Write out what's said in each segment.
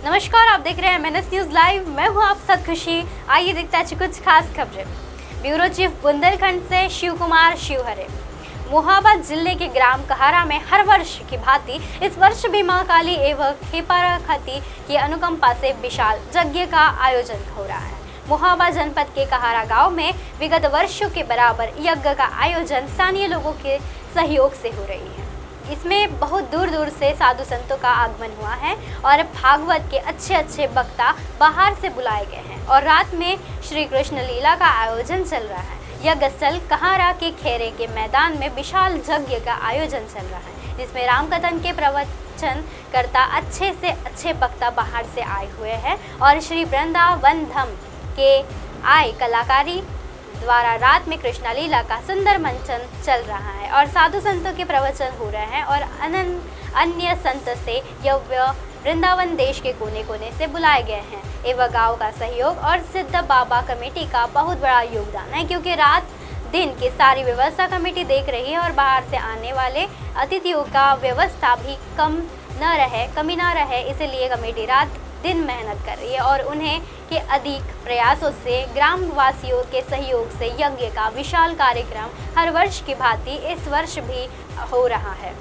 नमस्कार, आप देख रहे हैं MNS न्यूज लाइव। मैं हूं आप साथ खुशी। आइए देखते हैं कुछ खास खबरें। ब्यूरो चीफ बुंदेलखंड से शिव कुमार शिवहरे। मोहाबाद जिले के ग्राम कहारा में हर वर्ष की भांति इस वर्ष भी मां काली एवं खेपाराखती की अनुकंपा से विशाल यज्ञ का आयोजन हो रहा है। मोहाबाद जनपद के कहारा गांव में विगत वर्षों के बराबर यज्ञ का आयोजन स्थानीय लोगों के सहयोग से हो रही है। इसमें बहुत दूर दूर से साधु संतों का आगमन हुआ है और भागवत के अच्छे वक्ता बाहर से बुलाए गए हैं और रात में श्री कृष्ण लीला का आयोजन चल रहा है। यज्ञ स्थल कहारा के खेरे के मैदान में विशाल यज्ञ का आयोजन चल रहा है, जिसमें रामकथन के प्रवचन करता अच्छे से अच्छे वक्ता बाहर से आए हुए हैं और श्री वृंदावन धाम के आय कलाकारी द्वारा रात में कृष्ण लीला का सुंदर मंचन चल रहा है और साधु संतों के प्रवचन हो रहे हैं और अन्य संत से यव्य वृंदावन देश के कोने कोने से बुलाए गए हैं एवं गांव का सहयोग और सिद्ध बाबा कमेटी का बहुत बड़ा योगदान है, क्योंकि रात दिन की सारी व्यवस्था कमेटी देख रही है और बाहर से आने वाले अतिथियों का व्यवस्था भी कमी न रहे, इसलिए कमेटी रात दिन मेहनत कर रही है और उन्हें के अधिक प्रयासों से ग्रामवासियों के सहयोग से यज्ञ का विशाल कार्यक्रम हर वर्ष की भांति इस वर्ष भी हो रहा है।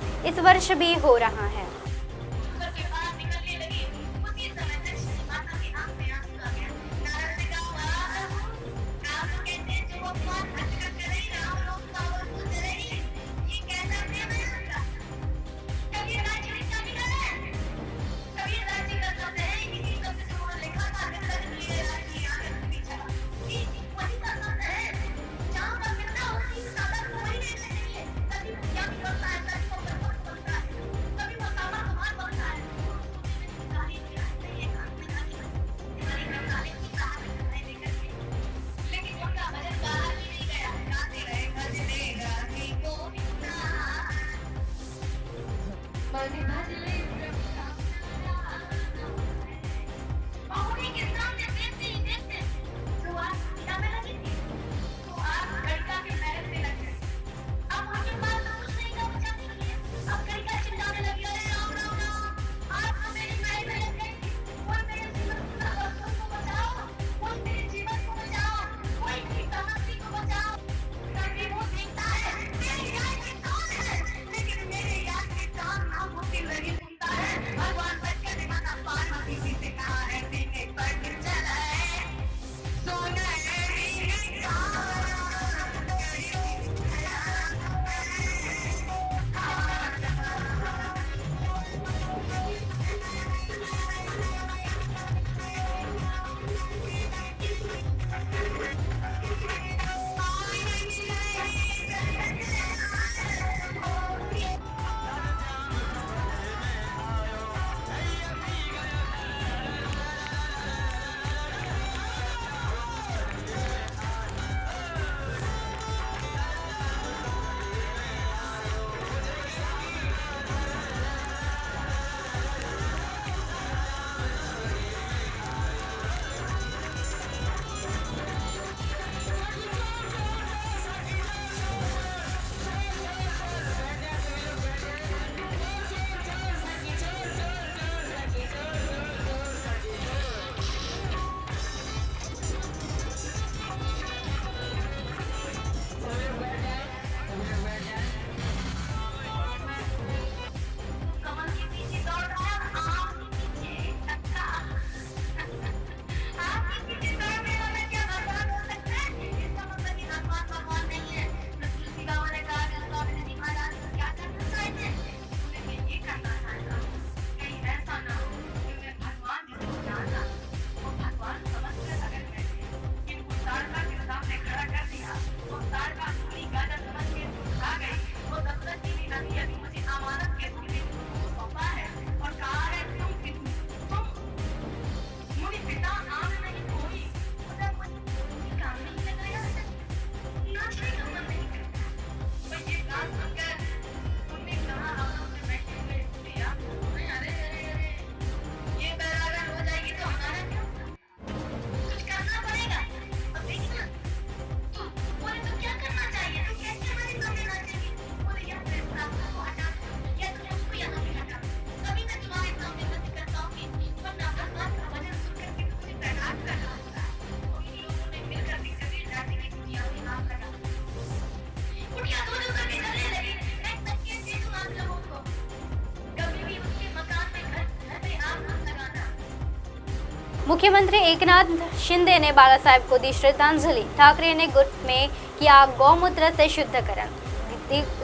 मुख्यमंत्री एकनाथ शिंदे ने बाला साहेब को दी श्रद्धांजलि। ठाकरे ने गुट में किया गौमूत्र से शुद्धकरण।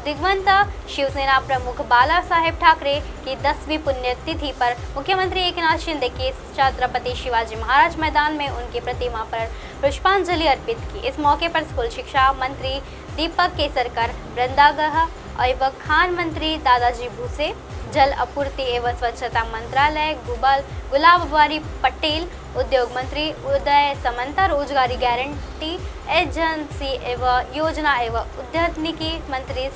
दिग्वंत शिवसेना प्रमुख बाला साहेब ठाकरे की 10वीं पुण्यतिथि पर मुख्यमंत्री एकनाथ शिंदे के छत्रपति शिवाजी महाराज मैदान में उनकी प्रतिमा पर पुष्पांजलि अर्पित की। इस मौके पर स्कूल शिक्षा मंत्री दीपक केसरकर, वृंदागह एवं खान मंत्री दादाजी भूसे, जल आपूर्ति एवं स्वच्छता मंत्रालय गुलाबबारी पटेल, उद्योग मंत्री उदय समंता, रोजगारी गारंटी एजेंसी एवं योजना एवं उद्यमिकी मंत्री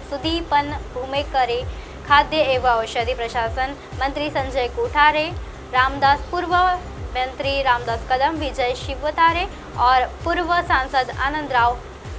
सुदीपन भूमेकरे, खाद्य एवं औषधि प्रशासन मंत्री संजय कोठारे, रामदास पूर्व मंत्री रामदास कदम, विजय शिवतारे और पूर्व सांसद आनंद राव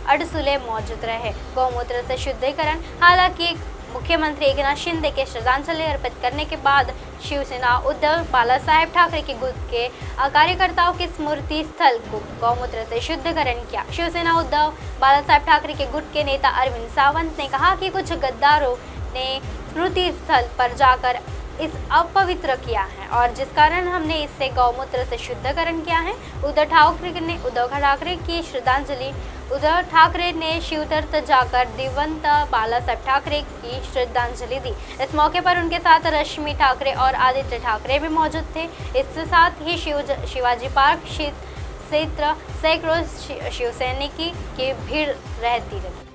अडसुले मौजूद रहे। गौमूत्र से शुद्धिकरण। हालांकि मुख्यमंत्री एकनाथ शिंदे के श्रद्धांजलि अर्पित करने के बाद शिवसेना उद्धव बाला साहेब ठाकरे के गुट के कार्यकर्ताओं के स्मृति स्थल को गौमूत्र से शुद्धिकरण किया। शिवसेना उद्धव बाला साहेब ठाकरे के गुट के नेता अरविंद सावंत ने कहा कि कुछ गद्दारों ने स्मृति स्थल पर जाकर इस अपवित्र किया है और जिस कारण हमने इससे गौमूत्र से शुद्धकरण किया है। उद्धव ठाकरे की श्रद्धांजलि। उद्धव ठाकरे ने शिवतीर्थ जाकर दिवंगत बाला साहेब ठाकरे की श्रद्धांजलि दी। इस मौके पर उनके साथ रश्मि ठाकरे और आदित्य ठाकरे भी मौजूद थे। इसके साथ ही शिवाजी पार्क क्षेत्र सैकड़ों शिवसैनिकी की भीड़ रहती रही।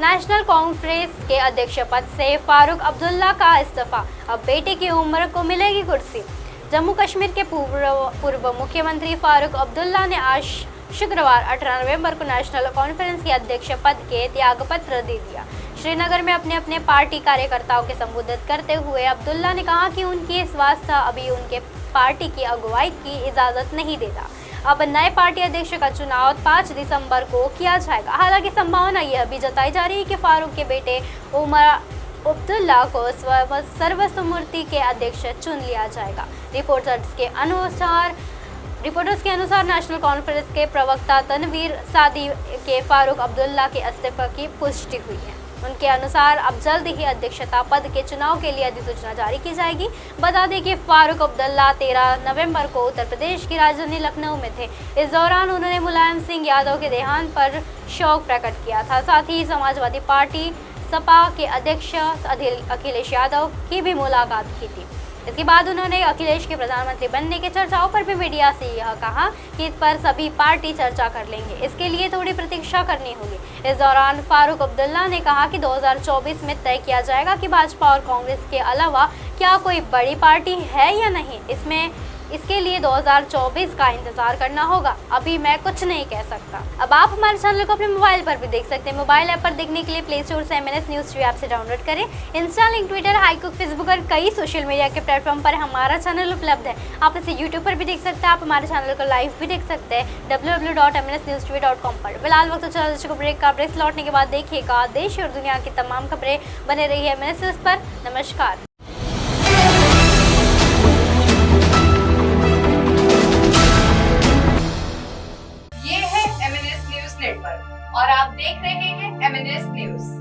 नेशनल कांफ्रेंस के अध्यक्ष पद से फारूक अब्दुल्ला का इस्तीफा, अब बेटे की उम्र को मिलेगी कुर्सी। जम्मू कश्मीर के पूर्व मुख्यमंत्री फारूक अब्दुल्ला ने आज शुक्रवार 18 नवंबर को नेशनल कॉन्फ्रेंस के अध्यक्ष पद के त्यागपत्र दे दिया। श्रीनगर में अपने पार्टी कार्यकर्ताओं के संबोधित करते हुए अब्दुल्ला ने कहा कि उनकी स्वास्थ्य अभी उनके पार्टी की अगुवाई की इजाजत नहीं देता। अब नए पार्टी अध्यक्ष का चुनाव 5 दिसंबर को किया जाएगा। हालांकि संभावना यह भी जताई जा रही है कि फारूक के बेटे उमर अब्दुल्ला को सर्वसम्मति के अध्यक्ष चुन लिया जाएगा। रिपोर्टर्स के अनुसार नेशनल कॉन्फ्रेंस के प्रवक्ता तनवीर सादी के फारूक अब्दुल्ला के इस्तीफे की पुष्टि हुई है। उनके अनुसार अब जल्द ही अध्यक्षता पद के चुनाव के लिए अधिसूचना जारी की जाएगी। बता दें कि फारूक अब्दुल्ला 13 नवंबर को उत्तर प्रदेश की राजधानी लखनऊ में थे। इस दौरान उन्होंने मुलायम सिंह यादव के देहांत पर शोक प्रकट किया था। साथ ही समाजवादी पार्टी सपा के अध्यक्ष अखिलेश यादव की भी मुलाकात की थी। इसके बाद उन्होंने अखिलेश के प्रधानमंत्री बनने की चर्चाओं पर भी मीडिया से यह कहा कि इस पर सभी पार्टी चर्चा कर लेंगे, इसके लिए थोड़ी प्रतीक्षा करनी होगी। इस दौरान फारूक अब्दुल्ला ने कहा कि 2024 में तय किया जाएगा कि भाजपा और कांग्रेस के अलावा क्या कोई बड़ी पार्टी है या नहीं। इसके लिए 2024 का इंतजार करना होगा। अभी मैं कुछ नहीं कह सकता। अब आप हमारे चैनल को अपने मोबाइल पर भी देख सकते हैं। मोबाइल ऐप पर देखने के लिए प्ले स्टोर से MNS न्यूज़ ऐप से डाउनलोड करें। इंस्टा, लिंक, ट्विटर, हाईकुक, फेसबुक और कई सोशल मीडिया के प्लेटफॉर्म पर हमारा चैनल उपलब्ध है। आप इसे यूट्यूब पर भी देख सकते हैं। आप हमारे चैनल को लाइव भी देख सकते हैं www.mnsnewstv.com पर। फिलहाल वक्त चला दर्शकों ब्रेक का। ब्रेक लौटने के बाद देखिएगा देश और दुनिया की तमाम खबरें। बने रही है MNS न्यूज़ पर। नमस्कार। और आप देख रहे हैं MNS न्यूज़।